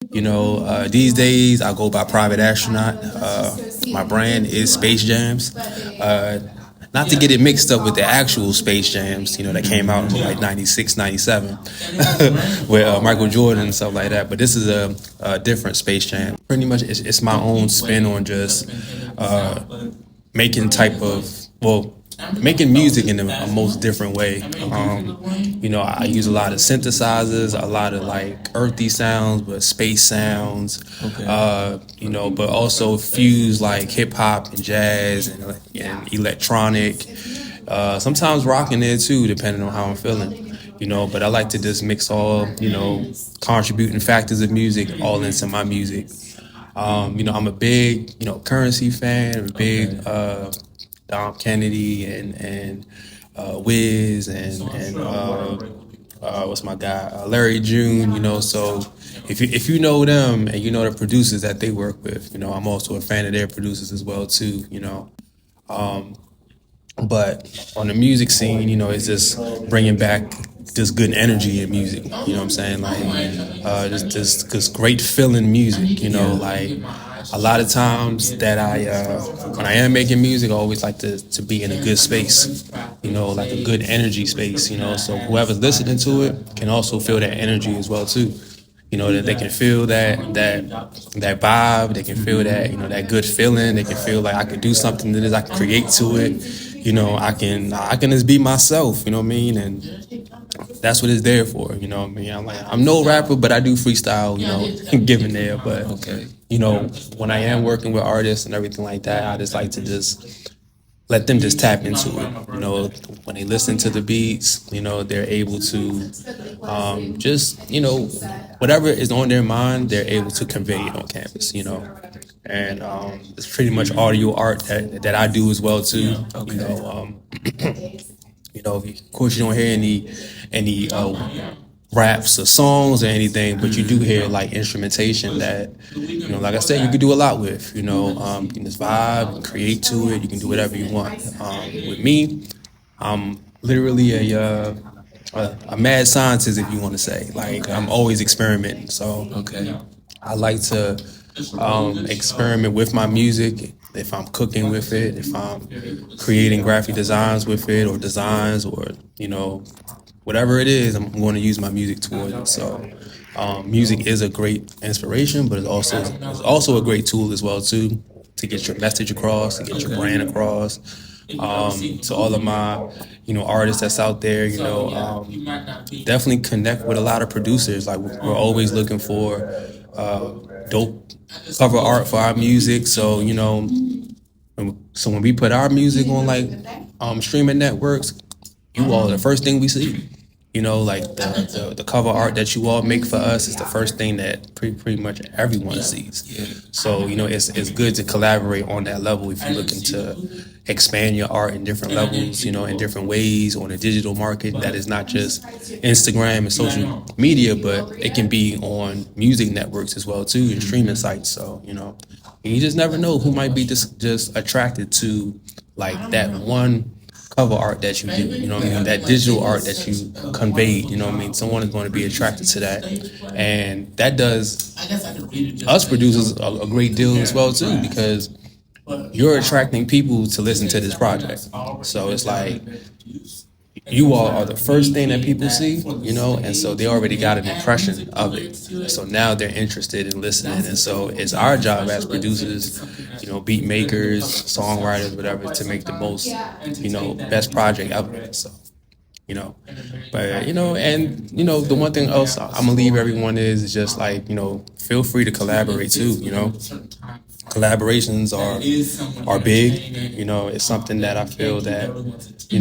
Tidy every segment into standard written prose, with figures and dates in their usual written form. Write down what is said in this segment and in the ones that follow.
These days I go by PrivateAstronaut. My brand is Space Jams. Not to get it mixed up with the actual Space Jams, that came out in like 96, 97, with Michael Jordan and stuff like that. But this is a different Space Jam. Pretty much it's my own spin on just making type of, well, making music in a most different way. I use a lot of synthesizers, a lot of like earthy sounds, but space sounds. Okay. But also fuse like hip hop and jazz and electronic. Sometimes rock in there too, depending on how I'm feeling. But I like to just mix all, contributing factors of music all into my music. I'm a big, Currency fan, a big Dom Kennedy and Wiz and what's my guy, Larry June. So if you know them and you know the producers that they work with, I'm also a fan of their producers as well too. But on the music scene, it's just bringing back just good energy in music. You know what I'm saying? Like just great feeling music. Like a lot of times that when I am making music, I always like to be in a good space. Like a good energy space. So whoever's listening to it can also feel that energy as well too. That they can feel that vibe. They can feel that that good feeling. They can feel like I can do something to this. I can create to it. I can just be myself. You know what I mean? And that's what it's there for. You know what I mean? I'm no rapper, but I do freestyle. Given there. But Okay. When I am working with artists and everything like that, I just like to just let them just tap into it. When they listen to the beats, they're able to just, whatever is on their mind, they're able to convey it on campus, And it's pretty much audio art that I do as well too. Of course you don't hear any raps or songs or anything, but you do hear like instrumentation that, like I said, you can do a lot with, you can just vibe, you can create to it, you can do whatever you want. With me, I'm literally a mad scientist, if you want to say. Like, I'm always experimenting, so Okay. I like to experiment with my music. If I'm cooking with it, if I'm creating graphic designs with it, or designs, or whatever it is, I'm going to use my music towards it. So, music is a great inspiration, but it's also a great tool as well too, to get your message across, to get your brand across. To all of my, artists that's out there, definitely connect with a lot of producers. Like, we're always looking for dope cover art for our music. So, so when we put our music on like streaming networks, you all are the first thing we see. Like the cover art that you all make for us is the first thing that pretty much everyone sees. So it's good to collaborate on that level if you're looking to expand your art in different levels, in different ways on a digital market that is not just Instagram and social media, but it can be on music networks as well too, and streaming sites. So and you just never know who might be just attracted to like that one cover art that you do, that digital art that you conveyed, someone is going to be attracted to that. And that does us producers a great deal as well too, because you're attracting people to listen to this project. So it's like, you all are the first thing that people see, and so they already got an impression of it. So now they're interested in listening. And so it's our job as producers, beat makers, songwriters, whatever, to make the most, best project ever. So, the one thing else I'm gonna leave everyone is just like, feel free to collaborate too, Collaborations are big. It's something that I feel that,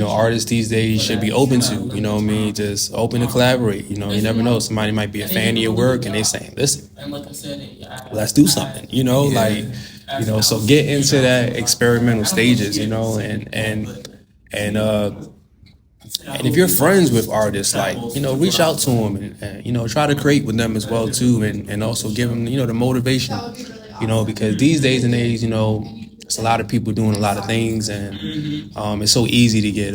artists these days should be open to, just open to collaborate. You never know. Somebody might be a fan of your work and they saying, listen, let's do something, so get into that experimental stages, and if you're friends with artists, like, reach out to them and try to create with them as well too, and also give them, the motivation, because these days and age, it's a lot of people doing a lot of things, and it's so easy to get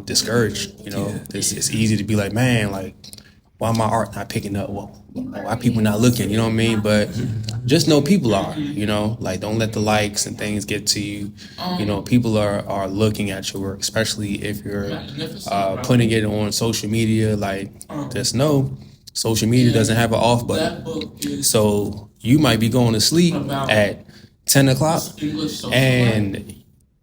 discouraged. It's easy to be like, man, like, why my art not picking up? Well, why people not looking? You know what I mean? But just know people are, you know, like don't let the likes and things get to you. You know, people are looking at your work, especially if you're putting it on social media. Like, just know social media doesn't have an off button. So you might be going to sleep at 10 o'clock and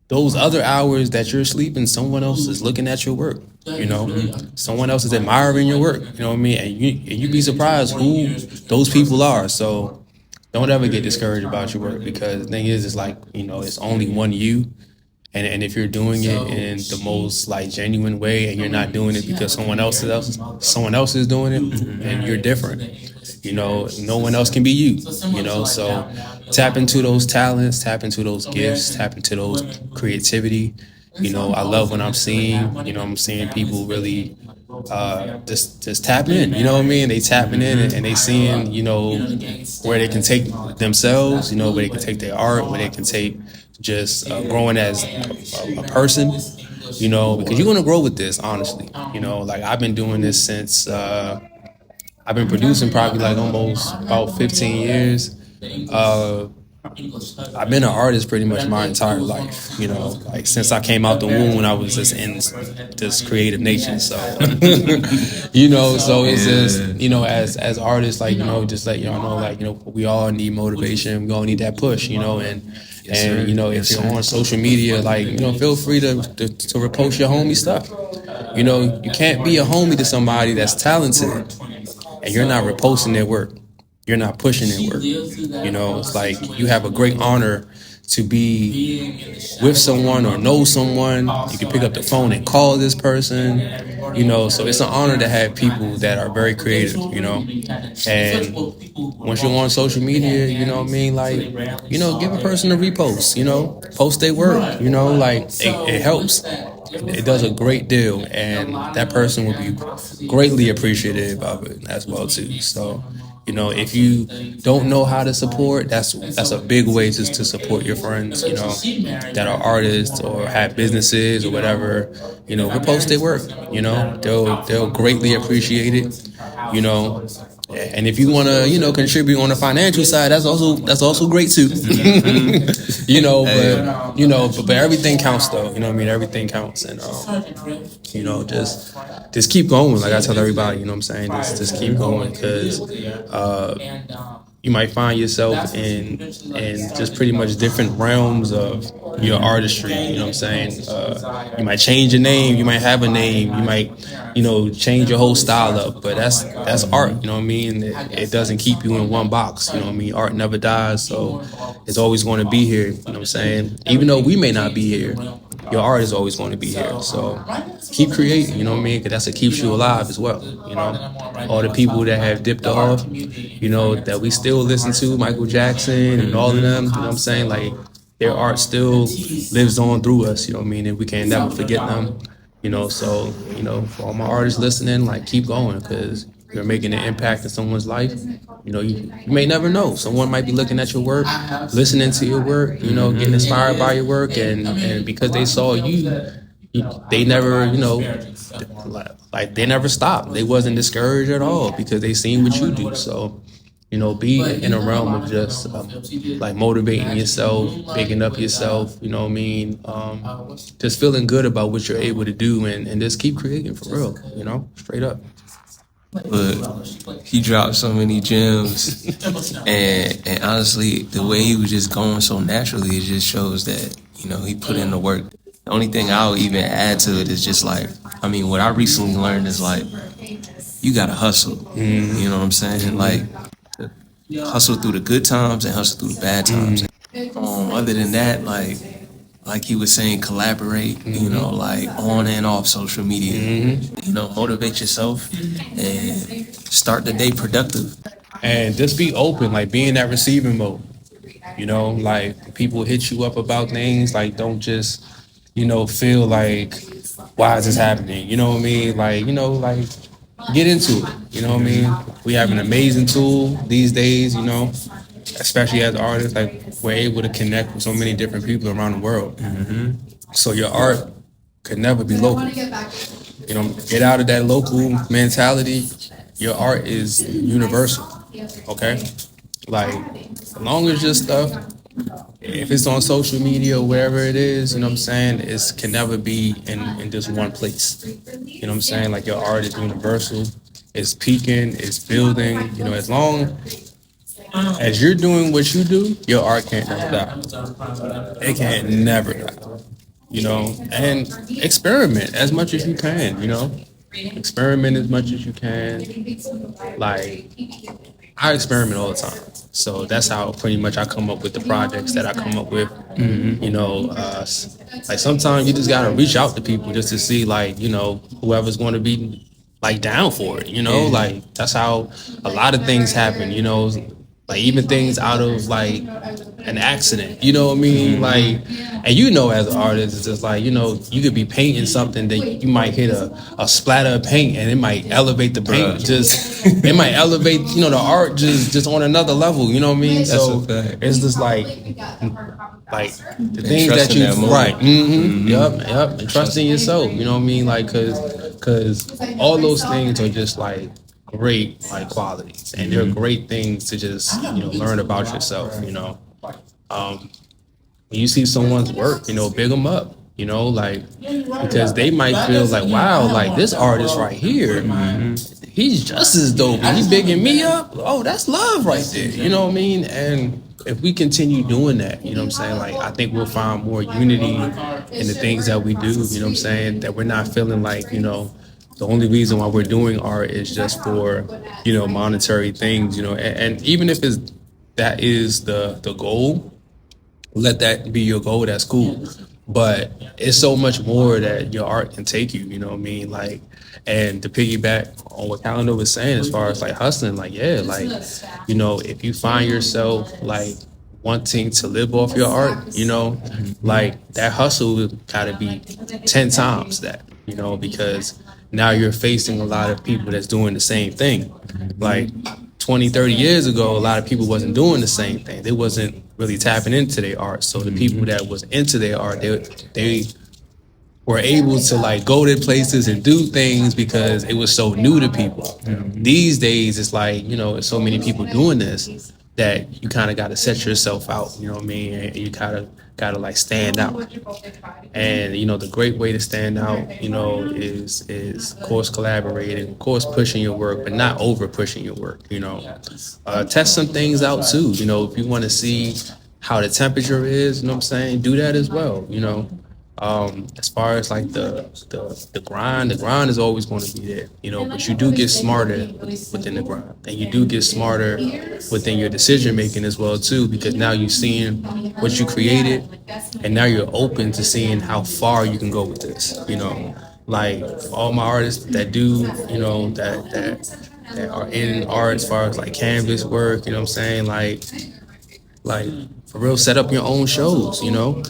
those other hours that you're sleeping, someone else is looking at your work. You know, someone else is admiring your work. You know what I mean? And you'd be surprised who those people are. So don't ever get discouraged about your work, because the thing is, it's like, you know, it's only one you. And if you're doing it in the most like genuine way, and you're not doing it because someone else is doing it, and you're different. You know, no one else can be you. You know, so tap into those talents, tap into those gifts, tap into those creativity. You know, I love when I'm seeing, you know, I'm seeing people really just tap in. You know what I mean? They tapping in and they seeing, you know, where they can take themselves. You know, where they can take their art, where they can take just growing as a person. You know, because you're gonna grow with this. Honestly, you know, like I've been doing this since I've been producing probably like almost about 15 years. I've been an artist pretty much my entire life, you know, like since I came out the womb when I was just in this creative nature. So, you know, so it's just, you know, as artists, like, you know, just let y'all know, like, you know, we all need motivation. We all need that push, you know, and you know, if you're on social media, like, you know, feel free to repost your homie stuff. You know, you can't be a homie to somebody that's talented and you're not reposting their work. You're not pushing their work. You know, it's like you have a great honor to be with someone or know someone. You can pick up the phone and call this person, you know, so it's an honor to have people that are very creative, you know. And once you're on social media, you know what I mean, like, you know, give a person a repost, you know, post their work, you know, like it helps. It does a great deal, and that person will be greatly appreciative of it as well too. So, you know, if you don't know how to support, that's a big way to support your friends, you know, that are artists or have businesses or whatever. You know, repost their work. You know, they'll greatly appreciate it. You know, and if you want to, you know, contribute on the financial side, that's also great too. You know, but you know, but everything counts though. You know what I mean? Everything counts, and you know, just keep going. Like I tell everybody, you know what I'm saying? Just keep going, because you might find yourself in just pretty much different realms of your artistry. You know what I'm saying? You might change your name, you might have a name, you might, you know, change your whole style up, but that's art. You know what I mean? It doesn't keep you in one box. You know what I mean? Art never dies, so it's always going to be here. You know what I'm saying? Even though we may not be here, your art is always going to be here. So keep creating, you know what I mean? Because that's what keeps you alive as well, you know? All the people that have dipped off, you know, that we still listen to, Michael Jackson and all of them, you know what I'm saying? Like, their art still lives on through us, you know what I mean? And we can never forget them, you know? So, you know, for all my artists listening, like, keep going, because you're making an impact in someone's life. You know, you may never know. Someone might be looking at your work, listening to your work, you know, getting inspired by your work, and because they saw you, they never, you know, like they never stopped. They wasn't discouraged at all because they seen what you do. So, you know, be in a realm of just like motivating yourself, picking up yourself, you know what I mean? Just feeling good about what you're able to do, and just keep creating for real, you know, straight up. But he dropped so many gems, and honestly, the way he was just going so naturally, it just shows that, you know, he put in the work. The only thing I'll even add to it is just like, I mean, what I recently learned is like, you gotta hustle. You know what I'm saying? Like, hustle through the good times and hustle through the bad times. Other than that, like he was saying, collaborate, you know, like on and off social media, you know, motivate yourself and start the day productive. And just be open, like be in that receiving mode. You know, like people hit you up about things, like don't just, you know, feel like, why is this happening? You know what I mean? Like, you know, like get into it. You know what I mean? We have an amazing tool these days, you know, especially as artists, like we're able to connect with so many different people around the world. So your art could never be local. You know, get out of that local mentality your art is universal. Okay, like as long as your stuff, if it's on social media or wherever it is, you know what I'm saying, it can never be in just one place. You know what I'm saying? Like your art is universal. It's peaking. It's building. You know, as long as you're doing what you do, your art can't never die. It can't never die. You know, and experiment as much as you can. You know, experiment as much as you can. Like I experiment all the time, so that's how pretty much I come up with the projects that I come up with. You know, like sometimes you just gotta reach out to people just to see, like, you know, whoever's going to be like down for it. You know, like that's how a lot of things happen. You know, like even things out of like an accident. You know what I mean? Like, and you know, as an artist, it's just like, you know, you could be painting something that you might hit a splatter of paint and it might elevate the paint. Just it might elevate, you know, the art just on another level. You know what I mean? That's so a fact. it's just like the things that you right. Yep. And trusting yourself. You know what I mean? Like, cause all those things are just like great like qualities, and they're great things to just, you know, learn about yourself. You know. When you see someone's work, you know, big them up, you know, like, because they might feel like, wow, like this artist right here, he's just as dope, and he bigging me up. Oh, that's love right there. You know what I mean? And if we continue doing that, you know what I'm saying? Like, I think we'll find more unity in the things that we do, you know what I'm saying? That we're not feeling like, you know, the only reason why we're doing art is just for, you know, monetary things, you know, and even if that is the goal, let that be your goal, that's cool. But it's so much more that your art can take you, you know what I mean? Like, and to piggyback on what Calendar was saying as far as like hustling, like, yeah, like, you know, if you find yourself like wanting to live off your art, you know, like that hustle gotta be 10 times that, you know, because now you're facing a lot of people that's doing the same thing. Like 20, 30 years ago, a lot of people wasn't doing the same thing. They wasn't really tapping into their art. So the people that was into their art, they were able to like go to places and do things because it was so new to people. These days, it's like, you know, so many people doing this that you kind of got to set yourself out, you know what I mean? And you kind of got to like stand out. And, you know, the great way to stand out, you know, is of course collaborating, of course pushing your work, but not over pushing your work, you know. Test some things out too, you know, if you want to see how the temperature is, you know what I'm saying, do that as well, you know. As far as like the grind is always going to be there, you know, but you do get smarter within the grind, and you do get smarter within your decision making as well too, because now you're seeing what you created, and now you're open to seeing how far you can go with this, you know. Like all my artists that do, you know, that are in art as far as like canvas work, you know what I'm saying, like for real, set up your own shows, you know.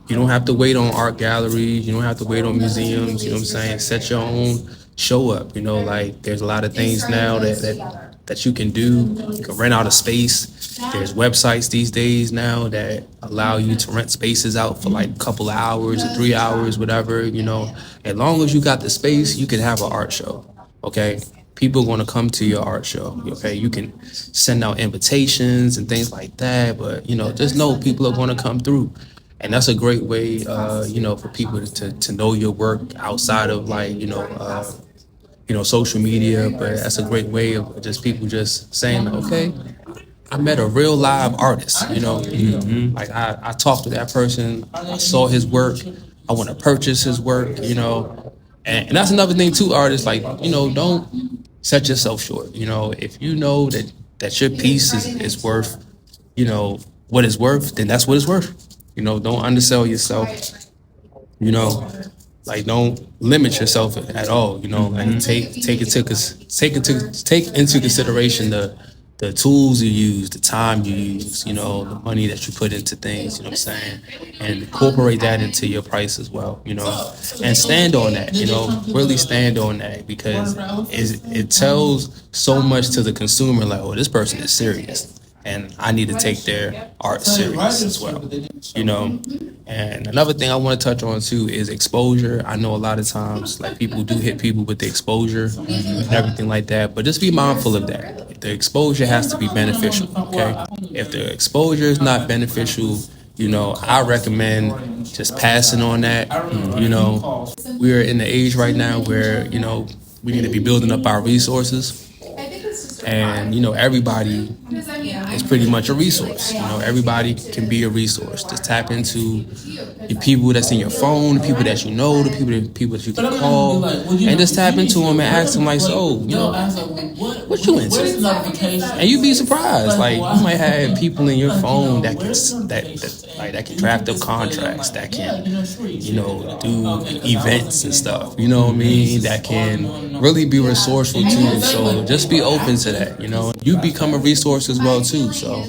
You don't have to wait on art galleries. You don't have to wait on museums. You know what I'm saying? Set your own show up. You know, like there's a lot of things now that you can do. You can rent out a space. There's websites these days now that allow you to rent spaces out for like a couple of hours or 3 hours, whatever. You know, as long as you got the space, you can have an art show. Okay. People are going to come to your art show. Okay. You can send out invitations and things like that. But, you know, just know people are going to come through. And that's a great way, you know, for people to know your work outside of like, you know, social media. But that's a great way of just people just saying, okay, I met a real live artist, you know. Like I talked to that person, I saw his work, I want to purchase his work, you know. And that's another thing too, artists, like, you know, don't set yourself short. You know, if you know that your piece is worth, you know, what it's worth, then that's what it's worth. You know, don't undersell yourself. You know, like don't limit yourself at all. You know, like take into consideration the tools you use, the time you use. You know, the money that you put into things. You know what I'm saying, and incorporate that into your price as well. You know, and stand on that. You know, really stand on that, because it tells so much to the consumer. Like, oh, this person is serious. and I need to take their art serious as well, you know. And another thing I want to touch on too is exposure. I know a lot of times like people do hit people with the exposure and everything like that, but just be mindful of that. The exposure has to be beneficial, okay? If the exposure is not beneficial, you know, I recommend just passing on that. You know, we're in the age right now where, you know, we need to be building up our resources. And, you know, everybody is pretty much a resource. You know, everybody can be a resource. Just tap into the people that's in your phone, the people that you know, the people that you can call, and just tap into them and ask them like, so, you know, what you into? And you'd be surprised. Like, you might have people in your phone that can draft up contracts, that can, you know, do events and stuff. You know what I mean? That can really be resourceful too. So just be open to that. You know, you become a resource as well too. So,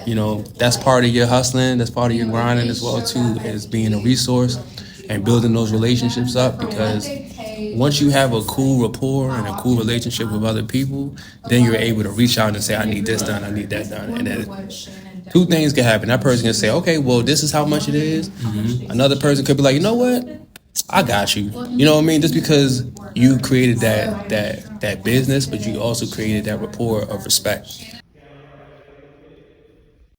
you know, that's part of your hustling. That's part of your grinding as well too, is being a resource and building those relationships up. Because once you have a cool rapport and a cool relationship with other people, then you're able to reach out and say, I need this done, I need that done. And then two things can happen. That person can say, okay, well, this is how much it is. Another person could be like, you know what? I got you. You know what I mean? Just because you created that business, but you also created that rapport of respect.